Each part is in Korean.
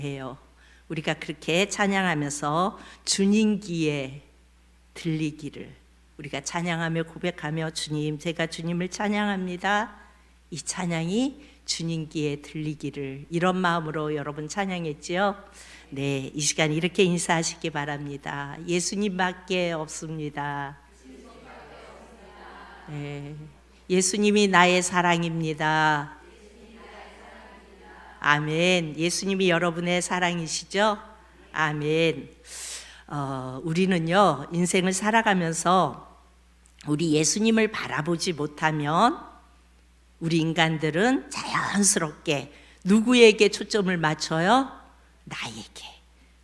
해요. 우리가 그렇게 찬양하면서 주님 귀에 들리기를, 우리가 찬양하며 고백하며 주님, 제가 주님을 찬양합니다, 이 찬양이 주님 귀에 들리기를, 이런 마음으로 여러분 찬양했지요? 네, 이 시간 이렇게 인사하시기 바랍니다. 예수님밖에 없습니다. 네, 예수님이 나의 사랑입니다. 아멘. 예수님이 여러분의 사랑이시죠? 아멘. 우리는요, 인생을 살아가면서 우리 예수님을 바라보지 못하면 우리 인간들은 자연스럽게 누구에게 초점을 맞춰요? 나에게.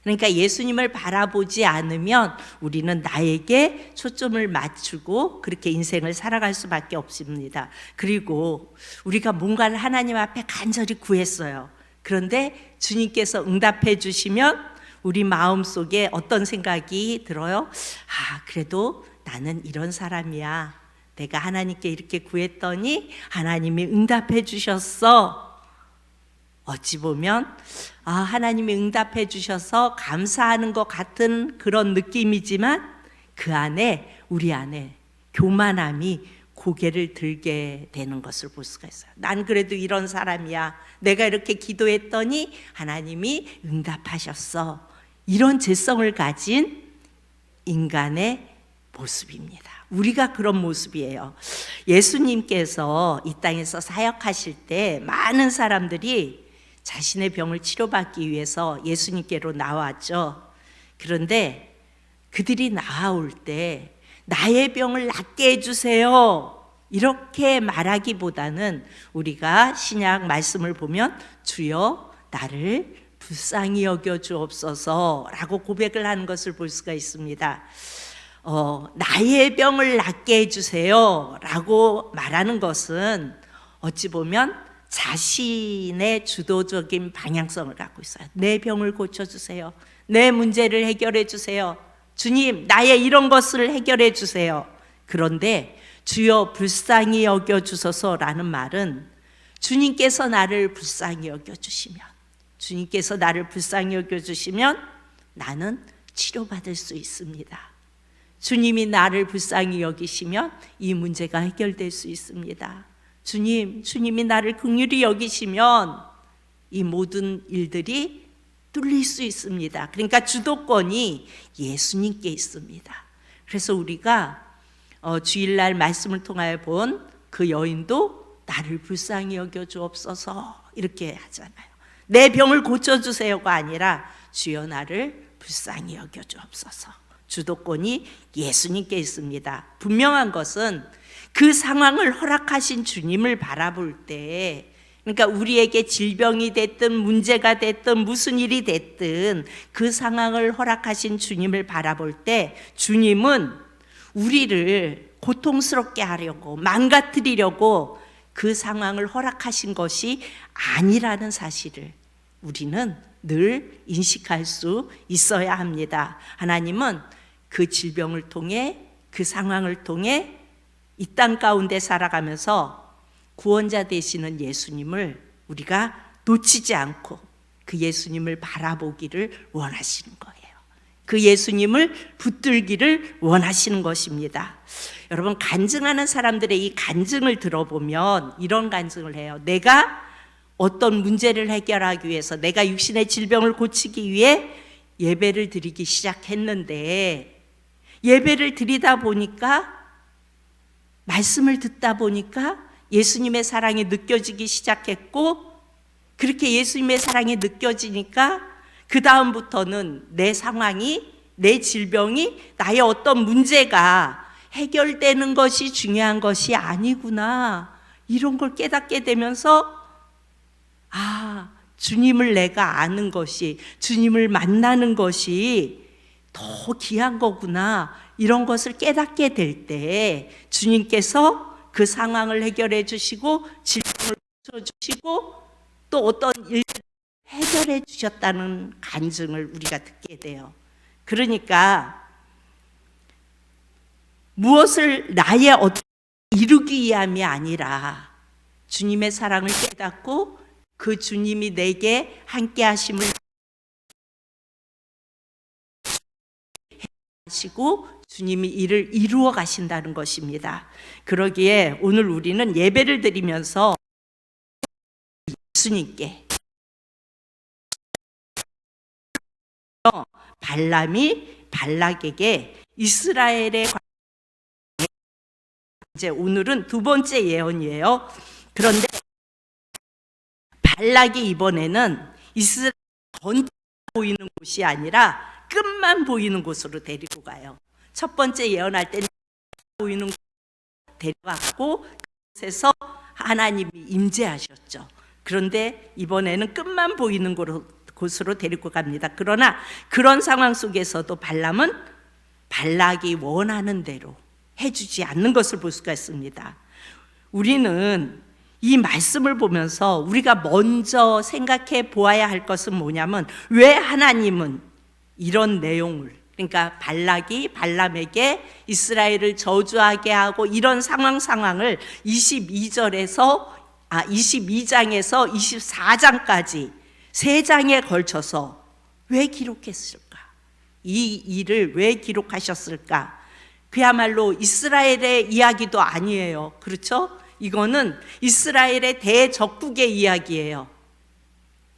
그러니까 예수님을 바라보지 않으면 우리는 나에게 초점을 맞추고 그렇게 인생을 살아갈 수밖에 없습니다. 그리고 우리가 뭔가를 하나님 앞에 간절히 구했어요. 그런데 주님께서 응답해 주시면 우리 마음속에 어떤 생각이 들어요? 그래도 나는 이런 사람이야. 내가 하나님께 이렇게 구했더니 하나님이 응답해 주셨어. 어찌 보면 하나님이 응답해 주셔서 감사하는 것 같은 그런 느낌이지만 그 안에, 우리 안에 교만함이 고개를 들게 되는 것을 볼 수가 있어요. 난 그래도 이런 사람이야. 내가 이렇게 기도했더니 하나님이 응답하셨어. 이런 죄성을 가진 인간의 모습입니다. 우리가 그런 모습이에요. 예수님께서 이 땅에서 사역하실 때 많은 사람들이 자신의 병을 치료받기 위해서 예수님께로 나왔죠. 그런데 그들이 나아올 때 나의 병을 낫게 해주세요, 이렇게 말하기보다는 우리가 신약 말씀을 보면 주여 나를 불쌍히 여겨 주옵소서 라고 고백을 하는 것을 볼 수가 있습니다. 나의 병을 낫게 해주세요 라고 말하는 것은 어찌 보면 자신의 주도적인 방향성을 갖고 있어요. 내 병을 고쳐주세요. 내 문제를 해결해 주세요. 주님, 나의 이런 것을 해결해 주세요. 그런데 주여 불쌍히 여겨주소서라는 말은 주님께서 나를 불쌍히 여겨주시면, 주님께서 나를 불쌍히 여겨주시면 나는 치료받을 수 있습니다. 주님이 나를 불쌍히 여기시면 이 문제가 해결될 수 있습니다. 주님이 나를 긍휼히 여기시면 이 모든 일들이 뚫릴 수 있습니다. 그러니까 주도권이 예수님께 있습니다. 그래서 우리가 주일날 말씀을 통하여 본 그 여인도 나를 불쌍히 여겨 주옵소서 이렇게 하잖아요. 내 병을 고쳐주세요가 아니라 주여 나를 불쌍히 여겨 주옵소서. 주도권이 예수님께 있습니다. 분명한 것은 그 상황을 허락하신 주님을 바라볼 때, 그러니까 우리에게 질병이 됐든 문제가 됐든 무슨 일이 됐든 그 상황을 허락하신 주님을 바라볼 때 주님은 우리를 고통스럽게 하려고, 망가뜨리려고 그 상황을 허락하신 것이 아니라는 사실을 우리는 늘 인식할 수 있어야 합니다. 하나님은 그 질병을 통해, 그 상황을 통해 이 땅 가운데 살아가면서 구원자 되시는 예수님을 우리가 놓치지 않고 그 예수님을 바라보기를 원하시는 거예요. 그 예수님을 붙들기를 원하시는 것입니다. 여러분, 간증하는 사람들의 이 간증을 들어보면 이런 간증을 해요. 내가 어떤 문제를 해결하기 위해서, 내가 육신의 질병을 고치기 위해 예배를 드리기 시작했는데, 예배를 드리다 보니까, 말씀을 듣다 보니까 예수님의 사랑이 느껴지기 시작했고, 그렇게 예수님의 사랑이 느껴지니까 그 다음부터는 내 상황이, 내 질병이, 나의 어떤 문제가 해결되는 것이 중요한 것이 아니구나, 이런 걸 깨닫게 되면서 주님을 내가 아는 것이, 주님을 만나는 것이 더 귀한 거구나, 이런 것을 깨닫게 될 때 주님께서 그 상황을 해결해 주시고 질병을 고쳐주시고 또 어떤 일을 해결해 주셨다는 간증을 우리가 듣게 돼요. 그러니까 무엇을 나의 이루기 위함이 아니라 주님의 사랑을 깨닫고 그 주님이 내게 함께 하심을 하시고 주님이 이를 이루어 가신다는 것입니다. 그러기에 오늘 우리는 예배를 드리면서 예수님께 발람이 발락에게 이스라엘의 이제 오늘은 두 번째 예언이에요. 그런데 발락이 이번에는 이스라엘 전체가 보이는 곳이 아니라 끝만 보이는 곳으로 데리고 가요. 첫 번째 예언할 때는 보이는 곳으로 데려갔고 그곳에서 하나님이 임재하셨죠. 그런데 이번에는 끝만 보이는 곳으로 데리고 갑니다. 그러나 그런 상황 속에서도 발람은 발락이 원하는 대로 해주지 않는 것을 볼 수가 있습니다. 우리는 이 말씀을 보면서 우리가 먼저 생각해 보아야 할 것은 뭐냐면 왜 하나님은 이런 내용을, 그러니까 발락이 발람에게 이스라엘을 저주하게 하고 이런 상황을 22장에서 24장까지 세 장에 걸쳐서 왜 기록했을까? 이 일을 왜 기록하셨을까? 그야말로 이스라엘의 이야기도 아니에요. 그렇죠? 이거는 이스라엘의 대적국의 이야기예요.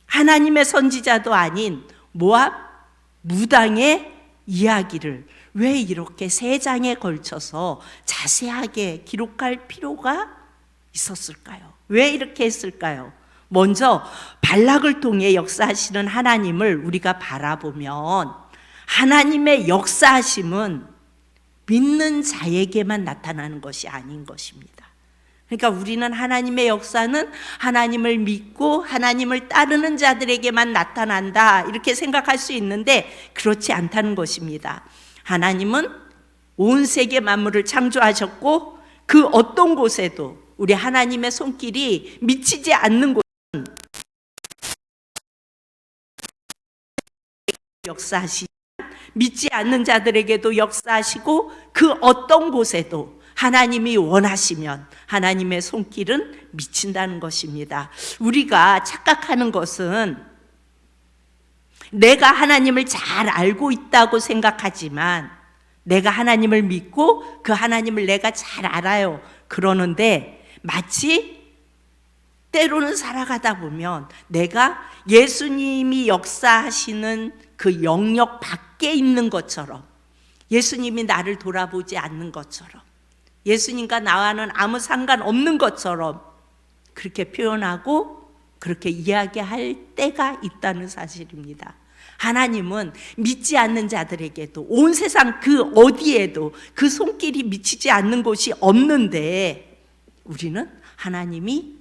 하나님의 선지자도 아닌 모압 무당의 이야기를 왜 이렇게 세 장에 걸쳐서 자세하게 기록할 필요가 있었을까요? 왜 이렇게 했을까요? 먼저 발락을 통해 역사하시는 하나님을 우리가 바라보면 하나님의 역사하심은 믿는 자에게만 나타나는 것이 아닌 것입니다. 그러니까 우리는 하나님의 역사는 하나님을 믿고 하나님을 따르는 자들에게만 나타난다 이렇게 생각할 수 있는데 그렇지 않다는 것입니다. 하나님은 온 세계 만물을 창조하셨고 그 어떤 곳에도 우리 하나님의 손길이 미치지 않는 곳은 역사하시지만 믿지 않는 자들에게도 역사하시고 그 어떤 곳에도 하나님이 원하시면 하나님의 손길은 미친다는 것입니다. 우리가 착각하는 것은 내가 하나님을 잘 알고 있다고 생각하지만 내가 하나님을 믿고 그 하나님을 내가 잘 알아요. 그러는데 마치 때로는 살아가다 보면 내가 예수님이 역사하시는 그 영역 밖에 있는 것처럼 예수님이 나를 돌아보지 않는 것처럼 예수님과 나와는 아무 상관없는 것처럼 그렇게 표현하고 그렇게 이야기할 때가 있다는 사실입니다. 하나님은 믿지 않는 자들에게도 온 세상 그 어디에도 그 손길이 미치지 않는 곳이 없는데 우리는 하나님이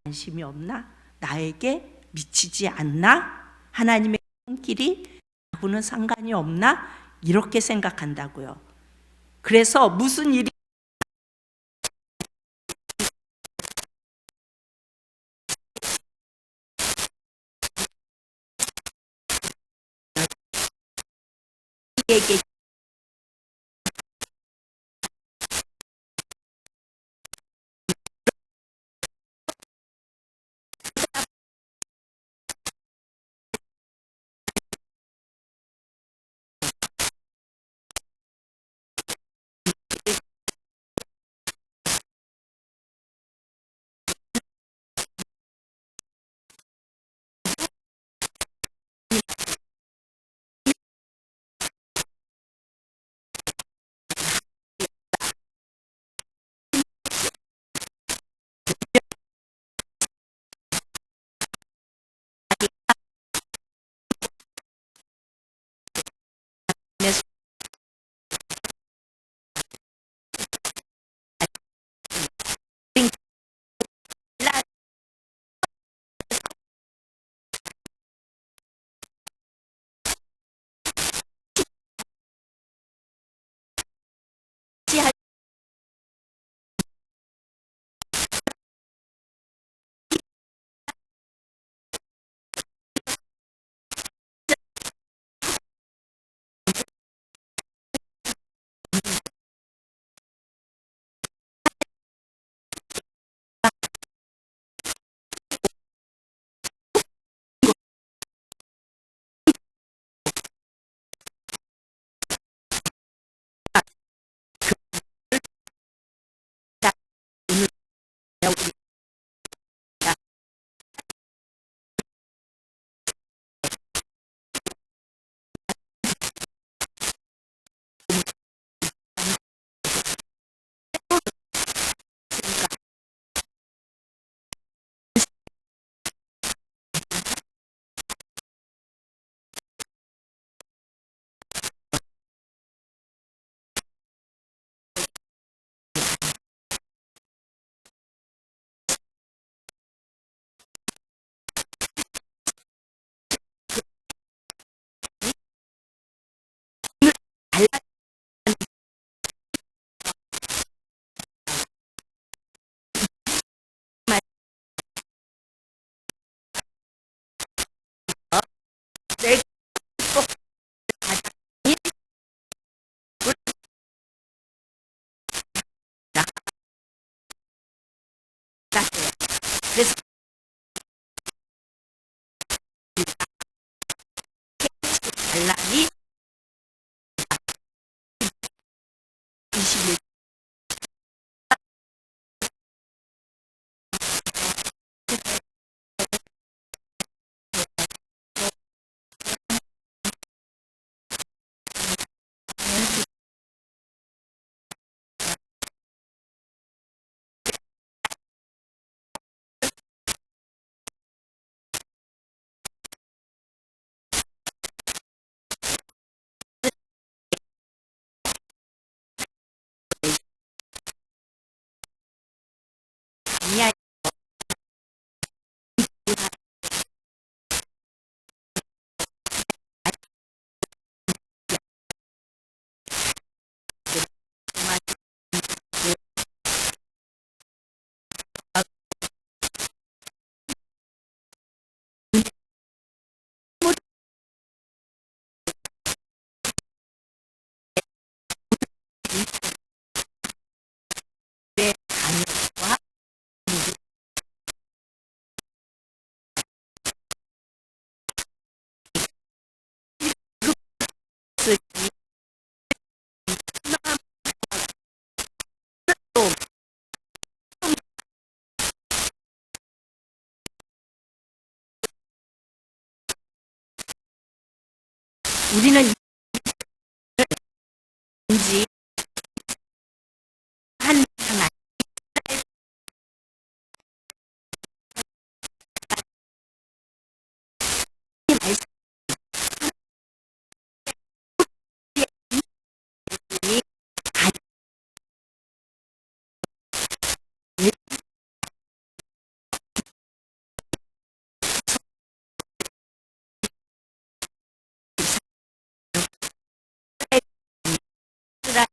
관심이 없나? 나에게 미치지 않나? 하나님의 손길이 나하고는 상관이 없나? 이렇게 생각한다고요. 그래서 무슨 일이 에게 반란이 21 아니야. 강요와 그것을 또 우리는 인지 한 하나 말씀이 이스라엘을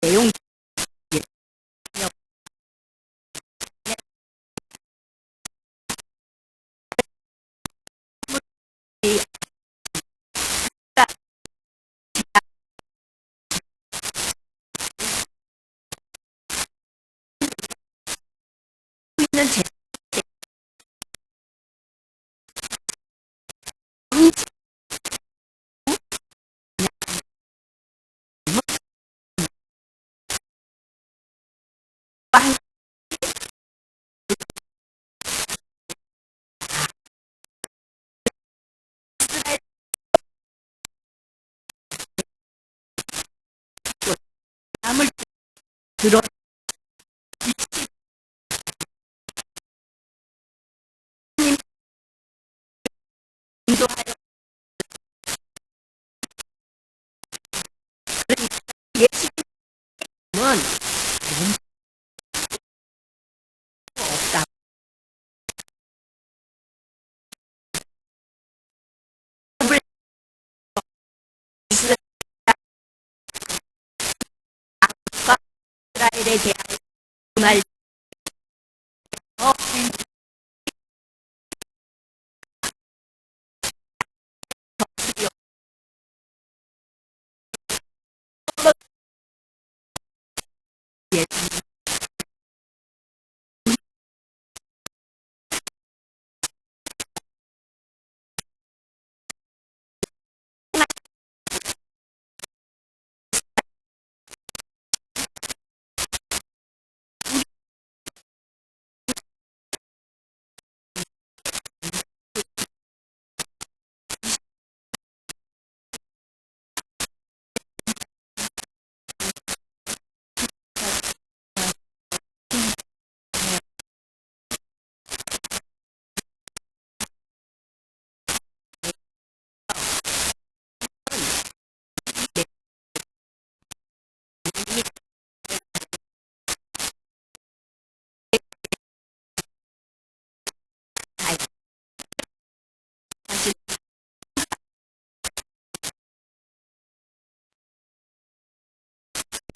내용 있는 제왕과 함을 들어 인도하여 예수님은 없다. 이스라엘에 대하여 말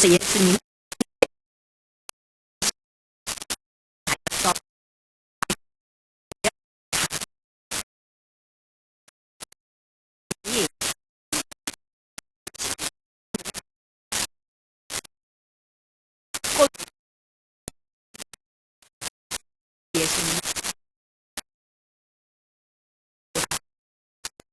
예수님